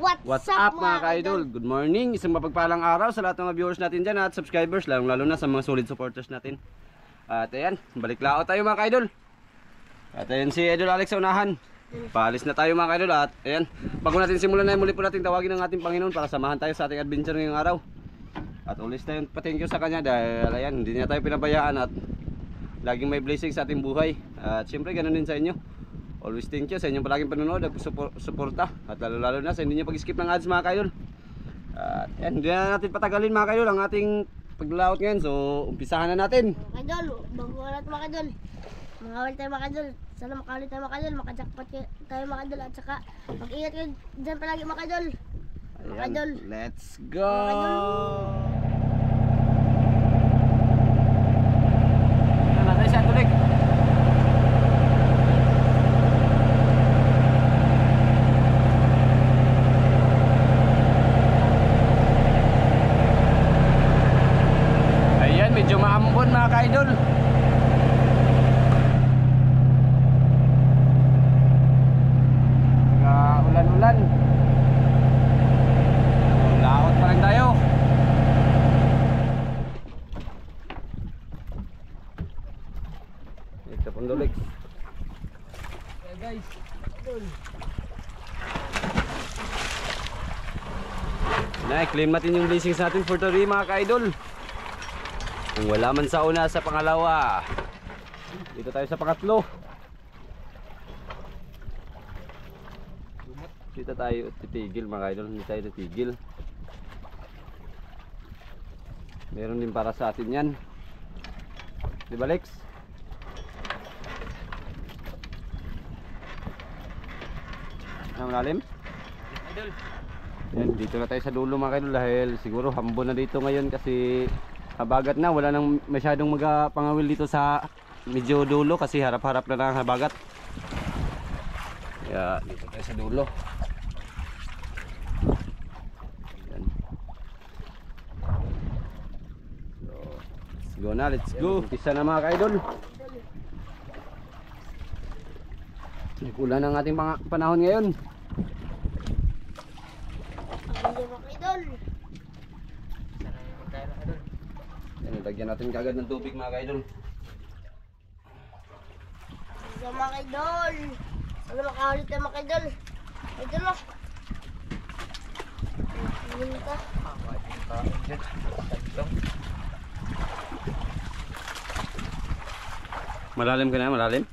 What's up mga ka-idol? Good morning, isang mapagpalang araw sa lahat ng mga viewers natin dyan at subscribers, lalo na sa mga solid supporters natin. At ayan, balik lao tayo mga ka-idol. At ayan si Idol Alex sa unahan. Paalis na tayo mga ka-idol. At ayan, bago natin simulan na muli po natin tawagin ng ating Panginoon para samahan tayo sa ating adventure ngayong araw. At ulis tayo pa-thank you sa kanya dahil ayan, hindi niya tayo pinabayaan at laging may blessing sa ating buhay. At syempre ganun din sa inyo. Always thank you sa inyong palaging panonood at suporta. At lalo na sa hindi nyo pag-skip ng ads mga kaidol. At yan, hindi na natin patagalin mga kaidol ang ating paglaot ngayon. So umpisahan na natin. Mga kaidol, bago natin mga kaidol, makawal tayo mga kaidol. Sana makawal tayo mga kaidol, makajackpot tayo mga kaidol. At saka mag-ingat kayo dyan palagi mga kaidol. Mga kaidol, Let's go! Ano tayo siya tulig? Medyo maambon mga ka-idol. Ulan-ulan. Laot pa rin tayo. Ito pong dulig. Okay guys, na-claim natin yung blessings natin for today mga ka-idol. Kung wala man sa una, sa pangalawa. Dito tayo sa pangatlo. Dito tayo titigil mga idol. Hindi tayo titigil. Meron din para sa atin yan. Diba Lex? Malalim? Idol. Yan, dito na tayo sa dulo mga idol. Dahil siguro hambon na dito ngayon kasi habagat na, wala nang masyadong magpangawil dito sa medyo dulo kasi harap-harap na lang habagat. Kaya dito tayo sa dulo. Yan. So, let's go na, let's go. Umpisa na mga ka-idol. Ulan ang ating panahon ngayon. mga kaidol. Lagyan natin kagad ng tubig mga ka-idol. Mga kaidol, sana makahuli tayo mga kaidol. Kaidol o. Malalim ka na, malalim?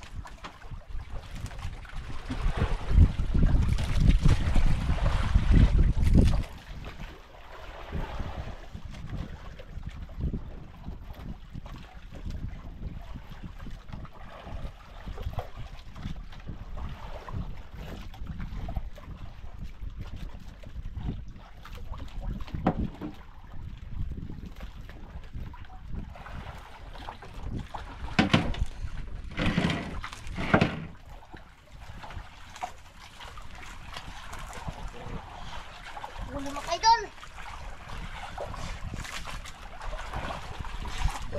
Mga kaidol.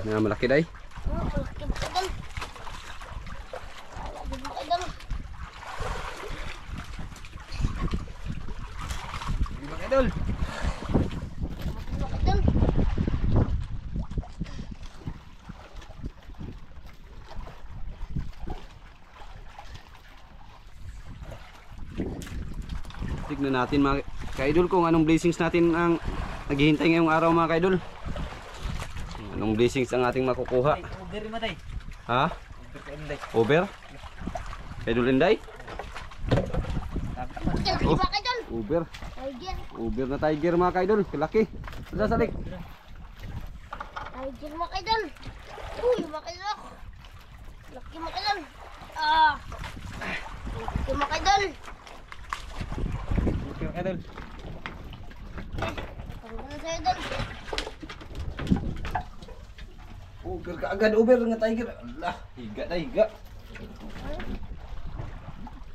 Nga malaki day. Malaki mga kaidol. Mga kaidol. Mga ka-idol. Mga kaidol. Tignan natin mga ka-idol kung anong blessings natin ang naghihintay ngayong araw mga ka-idol. Anong blessings ang ating makukuha? Over matay. Ha? Over ka inday. Over? Ka-idol Inday? Mga kaidol. Over. Tiger. Over na tiger mga ka-idol. Kalaki. Sasalik. Tiger mga kaidol. Uy mga kaidol. Laki mga kaidol. Ah. Laki mga kaidol. Okay ka idol. Pagkakala sa idol. Over ka agad. Over nga tiger. Allah. Higa na higa.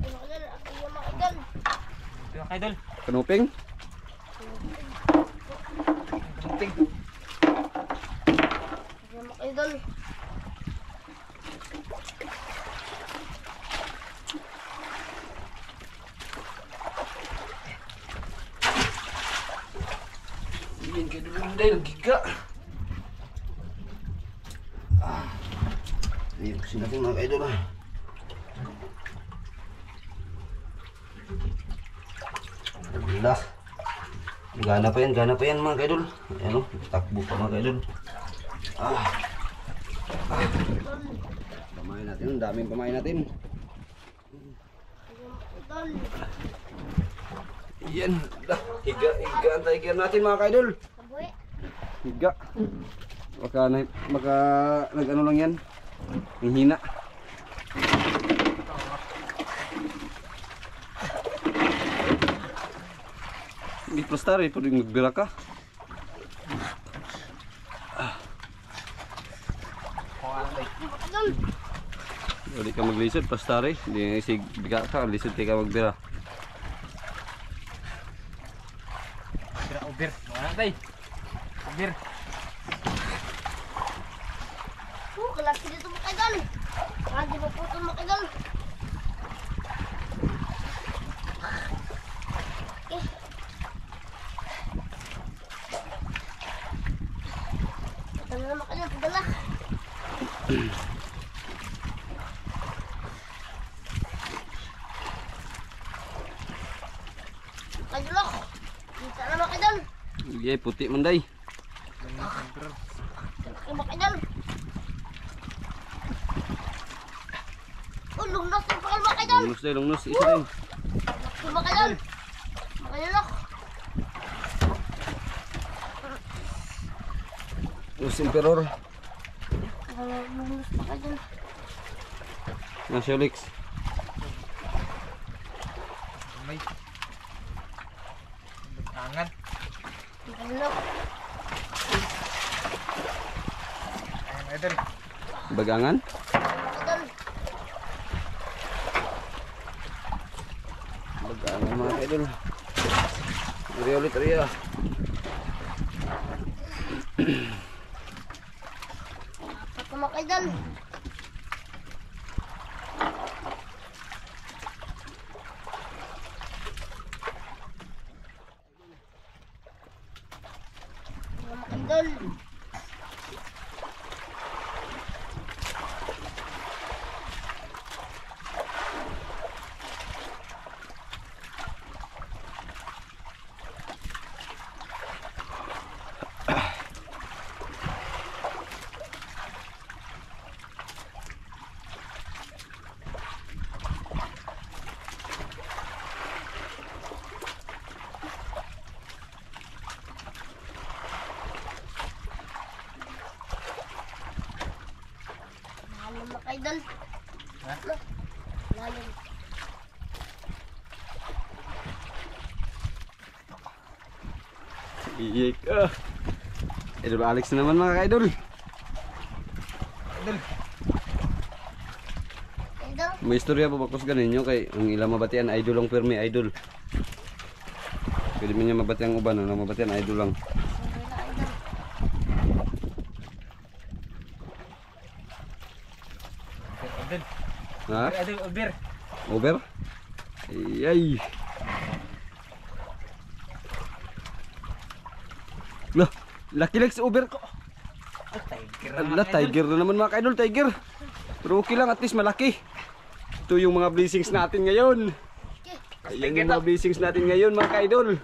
Mga kaidol. Ako yung mga kaidol. Okay ka idol. Kanuping. Kanting. Mga kaidol. Ayan kayo dulu Day, naggiga. Ayan, kasi natin mga kaidol ah. Alhamdulillah. Gana pa yan mga kaidol. Ayan o, takbo pa mga kaidol. Pamain natin, ang daming pamain natin. Idol. Ayan, higa ang tiger natin mga kaidol. Kabuhi. Higa. Baka nag-ano lang yan. Hihina. Hindi plastar eh, pwede magbira ka. Idol. Pwede ka maglisod, plastar eh. Hindi isig biga ka, lisod ka magbira. Kira uber. Wala tay. Uber. Kalaki dito mga idol. Hindi pa puto mga idol. Ito na mga idol, padala. Idol ako. Dito na mga idol. Yeah, puti man day. Kalaki mga idol. Lungnos yung pakal mga idol. Lungnos day, lungnos. Isa din. Kalaki mga idol. Mga idol ako. Lungnos emperor. Lungnos mga idol. Nasyolix. May. Angan. Mga idol ako. Ayan idol. Bagangan. Mga idol. Bagangan mga idol. Area ulit, area. Ako mga idol. Mga idol. Lalim mga idol. Ha? Lalim. Iyik. Idol Alex na naman mga idol. Idol. Idol. May istorya po bakos ganin nyo kay ang ilang mabatian idol lang permi idol. Pwede mo niya mabatian uban, ang mabatian idol lang. Sabi na idol. Idol. Ha? Idol uber. Over? Ay. Lah, Lucky Legs over ko. Tiger. Ala, tiger na naman mga idol, tiger. Pero okay lang, at least malaki. Ito yung mga blessings natin ngayon. Ayan yung mga blessings natin ngayon mga idol.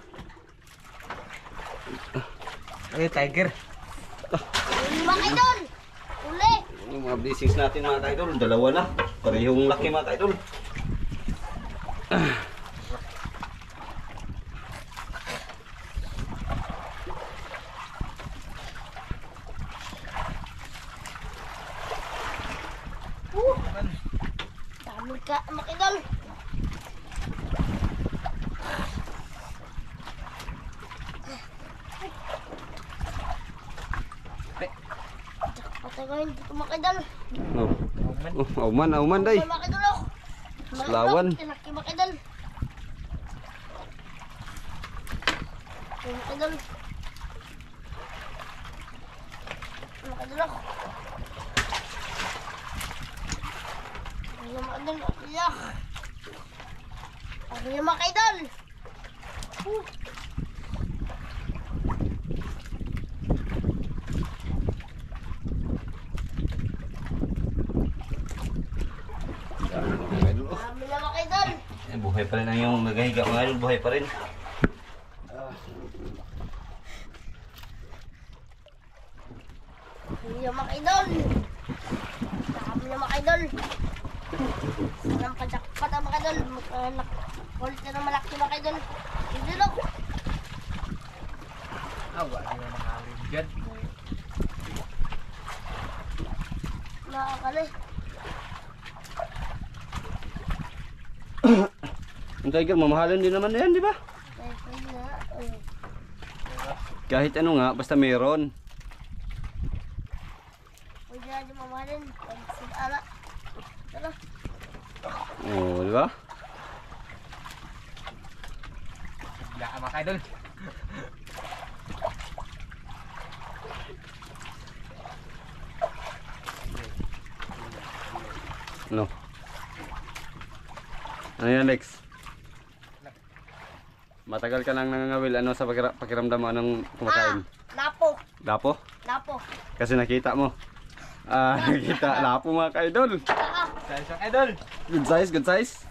Ay, tiger. Mga idol. Uli. Yung mga blessings natin mga idol, dalawa na. Parehong laki mga idol. Dami ka mga idol. Patay ko yun dito mga idol. Oh, auman day. Mga idol ako. Slawan. Laki mga idol. Mga idol. Mga idol ako. Mga idol. Iyak. Mga idol. Buhay pa rin ang yung naghahiga mga idol, buhay pa rin. Hindi yung mga idol. Dami yung mga idol. Sanang kajakpat ang mga idol. Kulit na ng malaki mga idol. Hindi lang. Wala na mahalin dyan. Nakakali. Ang tiger, mamahalan din naman na yan, di ba? Kaya pa na. Kahit ano nga, basta meron. Pwede na di mamahalin. Pag-sila. Tara. Oo, di ba? Bigla ka mga idol. Ano? Ano yan, Lex? Matagal ka nang nangangawil. Ano sa pakiramdam mo? Anong kumakain? Lapo. Lapo? Lapo. Kasi nakita mo. Nakita. Lapo mga ka-idol. Sa isang idol. Good size, good size.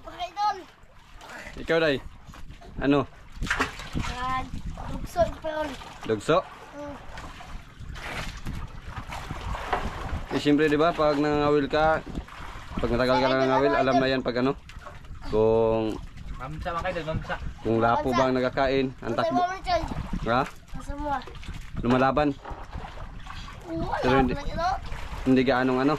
Mga idol. Ikaw, Day. Ano? Dugso pa yun. Dugso? Eh, siyempre, di ba, pag nangangawil ka, pag matagal ka nangangawil, alam na yan pag ano, kung Mamsa mga idol, mamsa. lapo bang nagkakain, ang Patay takbo, mo man dyan. ha? Masa mo ah. Lumalaban, Pero Wala hindi- pa ito. hindi gaanong ano,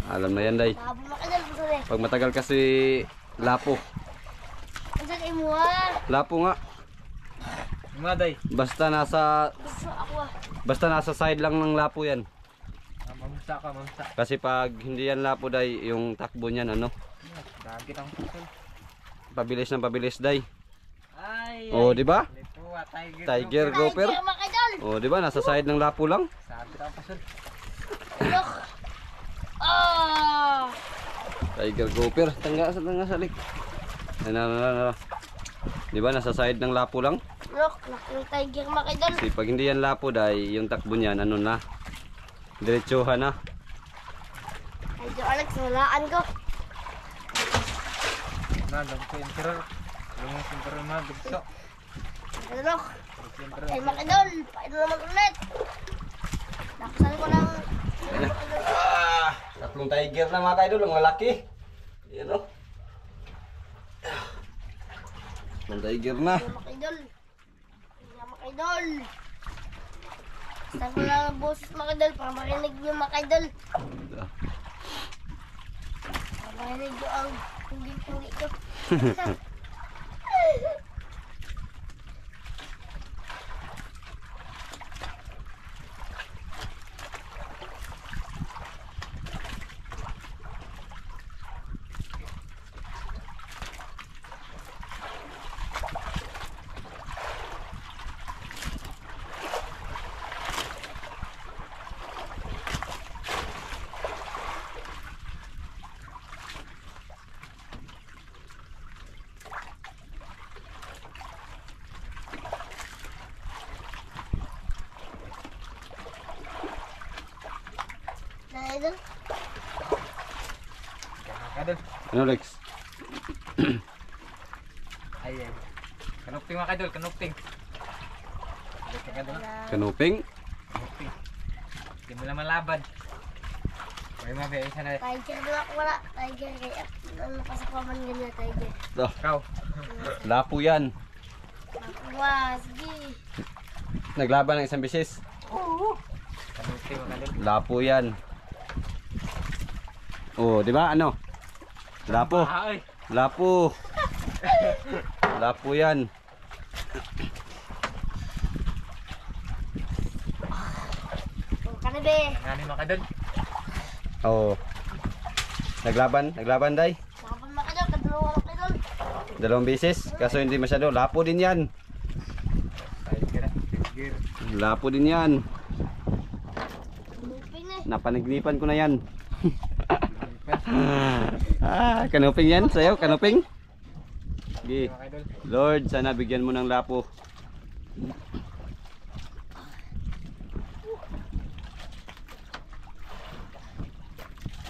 alam na yan, Day. Labo mga idol. Basta eh. Pag matagal kasi lapo, Basta kayo mo ah. lapo nga, Mga day. basta Gusto ako ah. nasa side lang ng lapo yan. Mamsa ka, mamsa. Kasi pag hindi yan lapo, Day, yung takbo niyan, ano, Dagit ang pusol. pabilis, Day. Ay, O, di ba? Lipuwa, tiger. Tiger grouper. Tiger mga idol. O, di ba? Nasa side ng lapo lang. Sabit ang pusol. Look. Ah. Tiger grouper. Tangga sa lik. Ano. Di ba? Nasa side ng lapo lang. Look. Laking tiger mga idol. Kasi pag hindi yan lapo, Day, yung takbo niyan, ano na. Diretsuhan na. Idol Alex, walaan ko. Long center. Long center mga dugso. Look. Center. Ay mga idol. Paidol naman ulit. Nakasan ko ng... Tatlong tiger na mga idol, ang malaki. Yan o. Tatlong tiger na. Ay mga idol. Ay mga idol. Saan ko lang ang boses mga idol para marinig niyo mga idol. Para marinig niyo ang punggi-punggi ko. Na idol. Mga idol. Ano, Lex? Ayan. Kanupting mga idol, kanupting. Kanuping? Kanupting. Hindi mo naman laban. May mga isa na. Tiger na ako wala. Tiger kaya. Ano pasapaman ganyan tiger. Oh, Ikaw. lapo yan. Nakuha. Sige. Naglaban ng isang bisis. Kanupting mga idol. Lapo yan. Oh, di ba? Ano? Lapo. Ay. Lapo. Lapo yan. Ang kanabe. Ngani mga idol. Oh. Naglaban, Day. Laban mga idol. Kadalawa mga idol. Dalawang bisis. Kaso hindi masyado. Lapo din yan. Tiger. Tiger. Lapo din yan. Lupin eh. Napanagnipan ko na yan. Kanuping yan sa'yo, kanuping. Sige. Mga idol. Lord, sana bigyan mo ng lapo.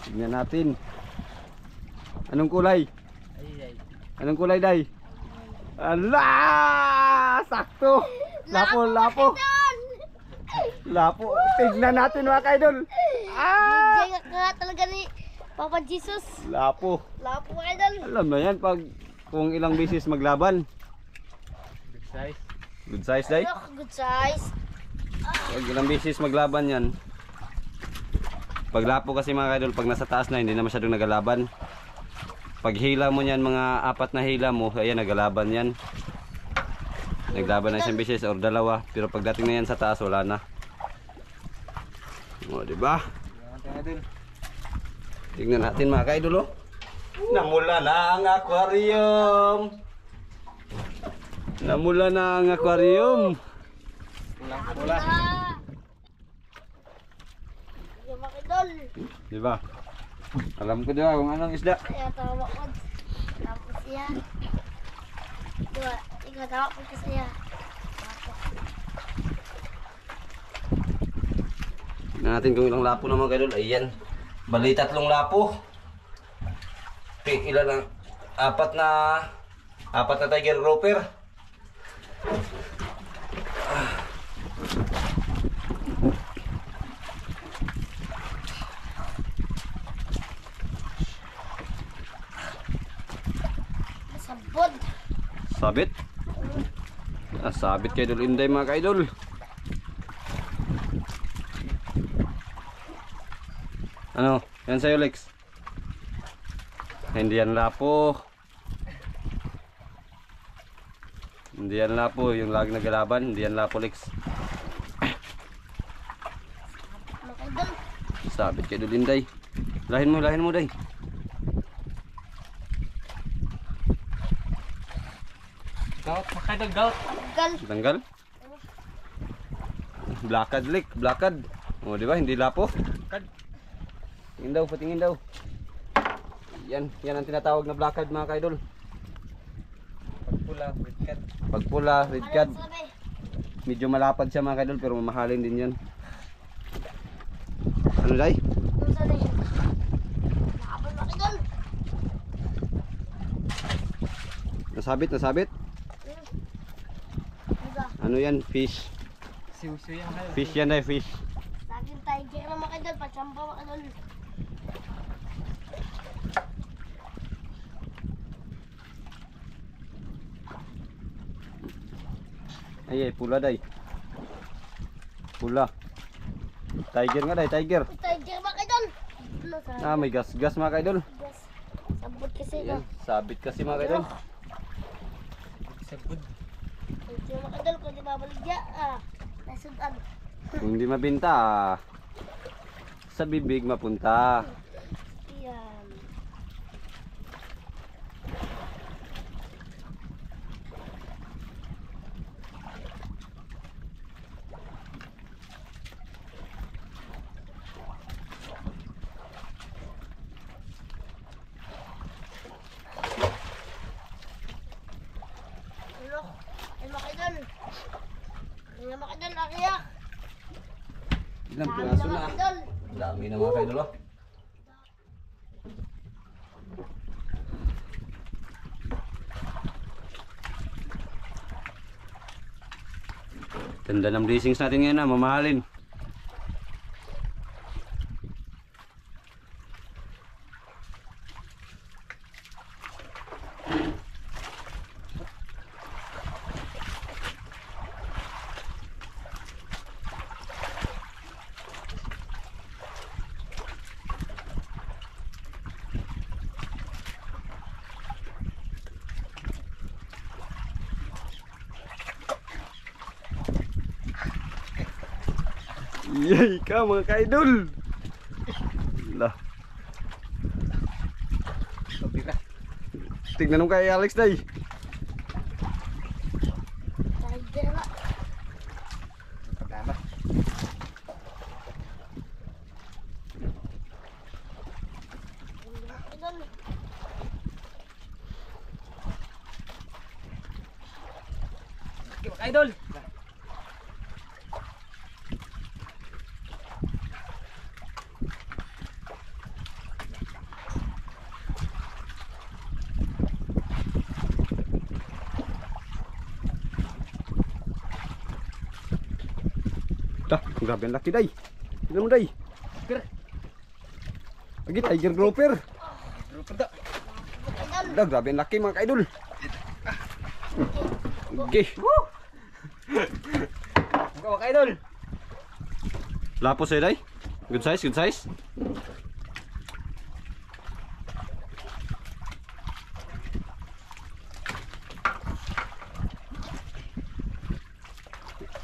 Tingnan natin. Anong kulay? Ay. Anong kulay, Day? Ala! Sakto! Lapo. Lapo. Tignan natin mga kaidol. Bigyan ka talaga ni Papa Jesus. Lapo. Lapo mga idol. Alam na yan pag kung ilang beses maglaban. Good size. Good size, Day. Good size. Pag ilang beses maglaban yan. Pag lapo kasi mga kaidol, pag nasa taas na hindi na masyadong nagalaban. Pag hila mo yan, mga 4 na hila mo, ayan nagalaban yan. Naglaban na isang beses or dalawa, pero pagdating na yan sa taas wala na. O, diba? Tingnan natin mga kaidol, oh. Namula na ang aquarium. Namula na ang aquarium. Pulang-pula. Yung mga idol. Diba? Alam ko diba kung anong isda. Kaya tawa ko. Tapos siya. Diba? Ikaw tawa ko kasi siya. Tingnan natin kung ilang lapo na mga kaidol. Ayan. Bali 3 lapo. Ilan lang? 4 na tiger grouper. Sabod. Sabit. Sabit kay Idol Inday mga kaidol. Ano? Yan sa'yo Lex. Hindi yan lapo. Hindi yan lapo. Yung lagi nagalaban. Hindi yan lapo Lex. Mga idol. Sabit kay Idol Inday. Lahin mo Day. Gout, makadog gout. Gal. Tanggal. Blakad Lex. Blakad. O diba? Hindi lapo. Kad. Patingin daw. Yan ang tinatawag na blakad mga kaidol. Pagpula, red cat. Pag pula, red cad. Ano sabi? Medyo malapad siya mga kaidol pero mamahalin din yan. Ano Day? Ano sabi? Nakapal mga idol. Nasabit? Diba? Ano yan? Fish. Siw-siw yan kayo. Fish yan Day, fish. Laging tiger na mga idol. Pachamba mga idol. Ay, pula Day. Pula. Tiger nga Day, tiger. Tiger mga idol. Ano sabi? May gas mga kaidol. Yes. Sabot kasi Yan, ito. sabit kasi mga kaidol. Sabod. Ito yung mga idol. Kung di babaligya. Nasudan. Kung hindi mabinta, sa bibig mapunta. Yan. Ano? Ay mga idol. Ay mga idol. Akiyak. Ilang Dami piraso na na. mga idol. Dami na mga kaidol. Oh. Ganda ng blessings natin ngayon na mamahalin. Yay ka mga kaidol. Lah. Kapila. Tignan mo kay Alex Day. Tiger na. Pagkama. Mga idol. Idol. Grabe ang laki day. Tignan mo day. Lagi tiger grouper. Mga idol. Grabe ang laki mga kaidol. Okay. Mga idol. Lapos eh day. Good size, good size.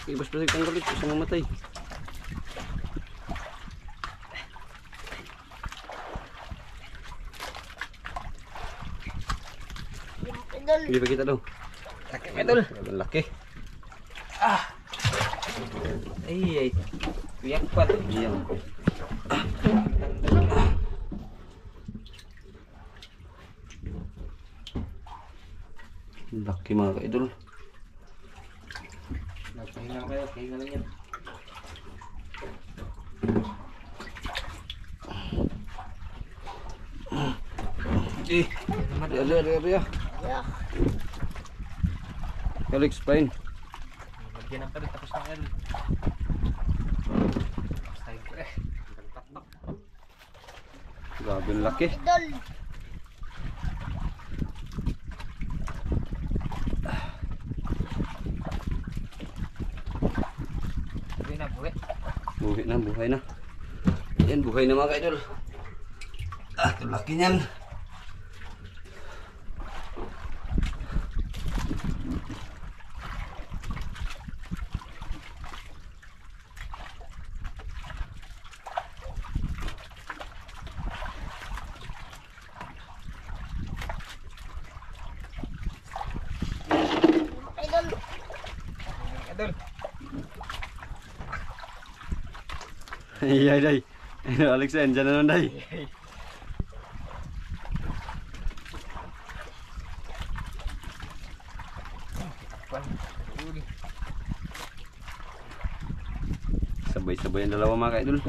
Ibas pa sa kulit sa mamatay. Mga idol. Hindi pa kita daw. Laki mga idol. Grabe ang laki. Ay. Kuyak pa. Iyan. Laki mga kaidol. Pahinga lang kayo. Pahinga lang yan. Eh, ada. Yeah. Alex Pine. Lagyan ng palit. Tapos mga idol. Style ko eh. Taktak. Grabe ang laki. Idol. Buhay na buhay. Buhay na. Yan, buhay na mga kaidol. Ito laki niyan. Mga idol. Mga idol. Iya, day. Alex, andyan na nun, day. Sabay-sabay ang dalawa mga kaidol.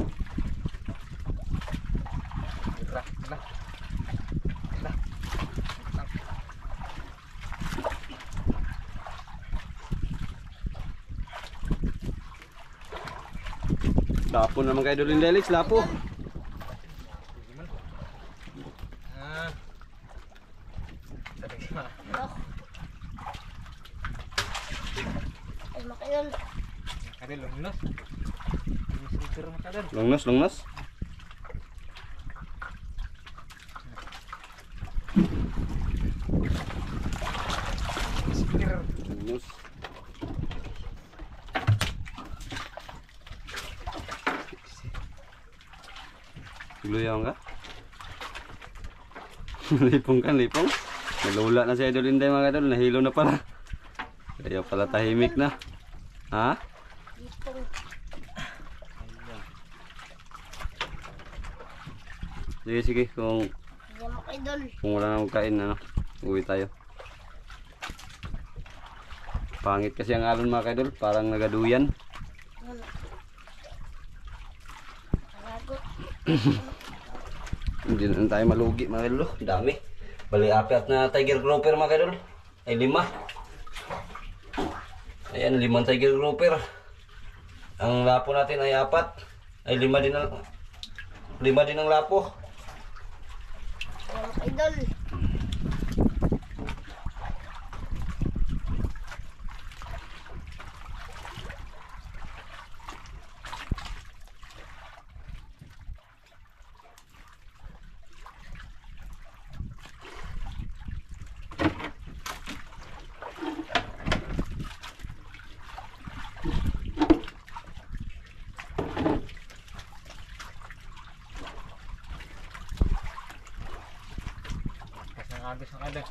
Lapo naman kaidol yung Alex, lapo. Ay, mga idol. Kadil, lumnos. Lumnos mga kadil. Longnos. Longnos. Luyaw ka? Lipong kan, lipong. Nalula na si Idol Inday mga kadol, nahilo na pala. Kaya pala tahimik na. Ha? Dipong. Sige, kung Yan mga idol. wala na magkain, uwi tayo. Pangit kasi ang alon mga kadol, parang nagaduyan. Yan. Alagot. Hindi na tayo malugi mga kadol, dami. Bali apat na tiger grouper mga kadol, ay 5. Ayan, 5 tiger grouper. Ang lapo natin ay 4. Ay 5 din ang lapo. Yan mga idol. Agos ng kadil.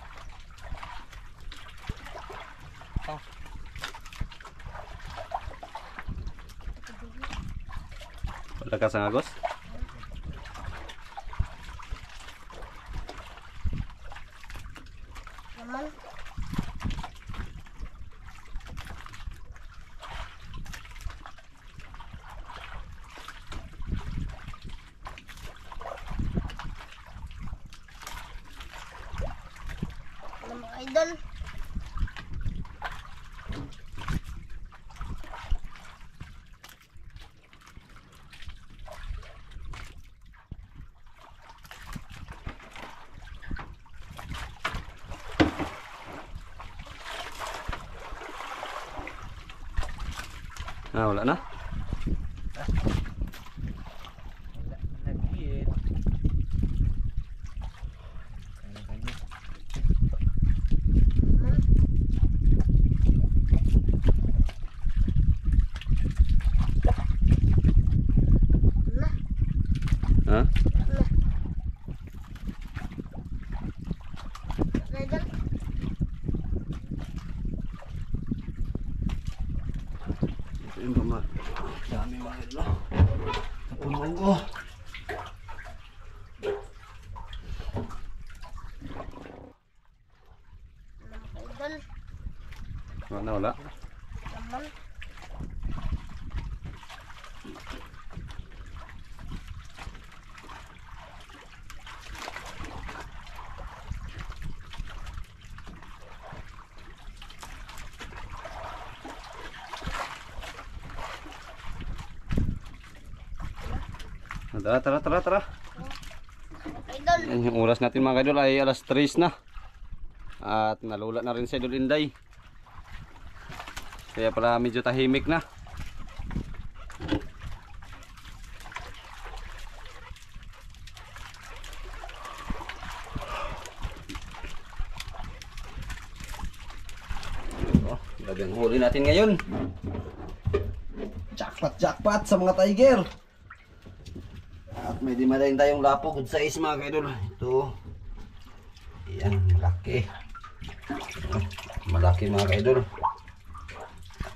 Wala ka sa agos? Naman. Yan mga idol. Ah, wala na. Wala, nag-hit. Na. Ha? Idol. Ito yung mga dami mga idol. Napunuan ko. Idol. Wala na, wala. Naman. Tara, tara, tara, tara. Idol. Yan, yung oras natin mga idol ay alas 3 na. At nalula na rin si Idol Inday. Kaya pala medyo tahimik na. Grabe ang huli natin ngayon. Jackpot, jackpot sa mga tiger. At may di madaling tayong lapo, good size mga kaidol. Ito. Yan, malaki. Malaki mga kaidol.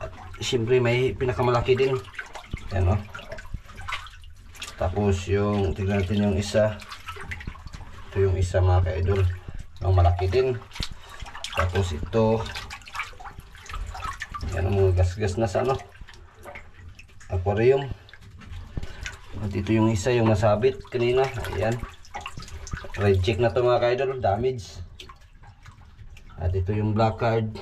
At siyempre may pinakamalaki din. Yan o. Tapos yung, tignan natin yung isa. Ito yung isa mga kaidol. Ang malaki din. Tapos ito. Yan ang mga gas-gas na sa ano. Aquarium. At ito yung isa, yung nasabit kanina. Ayan. Red check na to mga kaidol. Damage. At ito yung black card.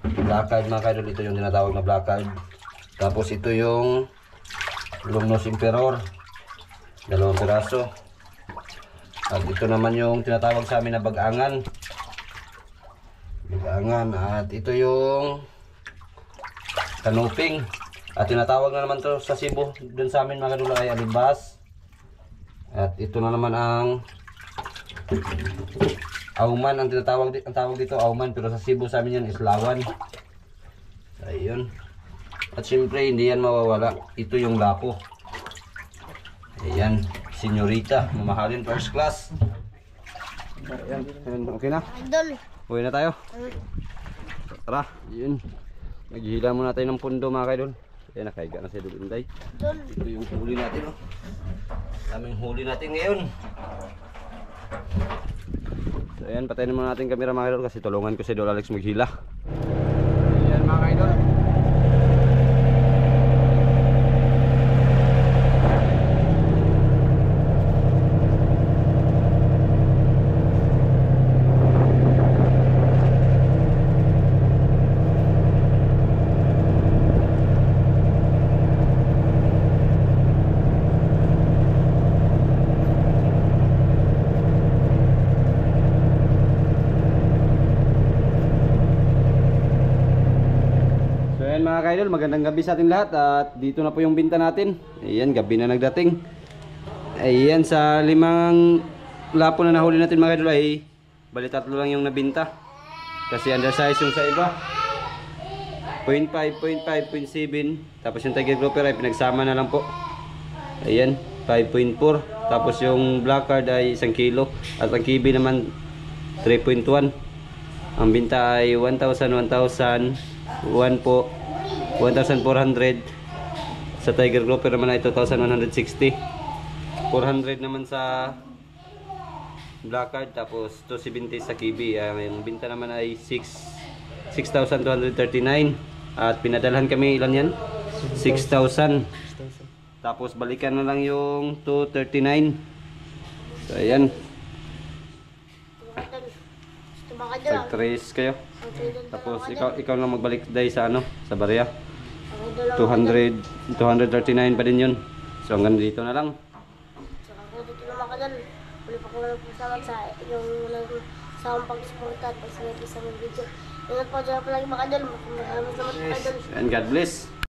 Black card mga kaidol. Ito yung tinatawag na black card. Tapos ito yung Lumnos Emperor. 2 piraso. At ito naman yung tinatawag sa amin na bagangan. Bagangan. At ito yung kanuping. At tinatawag na naman to sa Cebu dun sa amin mga kadula ay alibas. At ito na naman ang auman. Ang tawag dito auman, pero sa Cebu sa amin yan islawan. Ayun. At syempre hindi yan mawawala. Ito yung lapo. Ayan, senyorita, mamahalin first class. Ayan, okay na. Idol. Uwi na tayo. Tara, yun. Maghihila muna tayo ng pundo mga kaidol. Ayan, nakahiga na si Idol Inday. Idol. Ito yung huli natin, oh. Daming huli natin ngayon. So ayan, patayin naman natin kamera mga kaidol kasi tulungan ko si Idol Alex maghila. Ayan mga kaidol. Mga kaidol, magandang gabi sa ating lahat. At dito na po yung binta natin. Ayan, gabi na nagdating. Ayan, sa 5 lapo na nahuli natin mga kaidol ay bali 3 lang yung nabinta. Kasi undersize yung sa iba. 0.5, 0.5, 0.7. Tapos yung tiger grouper ay pinagsama na lang po. Ayan, 5.4. Tapos yung black card ay 1 kilo. At ang kibi naman 3.1. Ang binta ay 1,000, 1,000, 1 po. 1,400 sa tiger grouper naman ay 2,160. 400 naman sa black card, tapos 270 sa kibi. Yung binta naman ay 6,239. At pinadalhan kami, ilan yan? 6,000. Tapos balikan na lang yung 239. So ayan, Idol. Gusto ba Idol? tag-trace kayo. Tapos ikaw lang magbalik dahil sa ano, sa barya. Idol. 239 pa din yun. So hanggang dito na lang. So ako dito naman Idol. Uli pa ko lang po salamat sa yung walang sawang pag-suporta at pag-subscribe sa mga video. Ingat po dyan palagi mga idol. Maraming salamat mga idol. And God bless.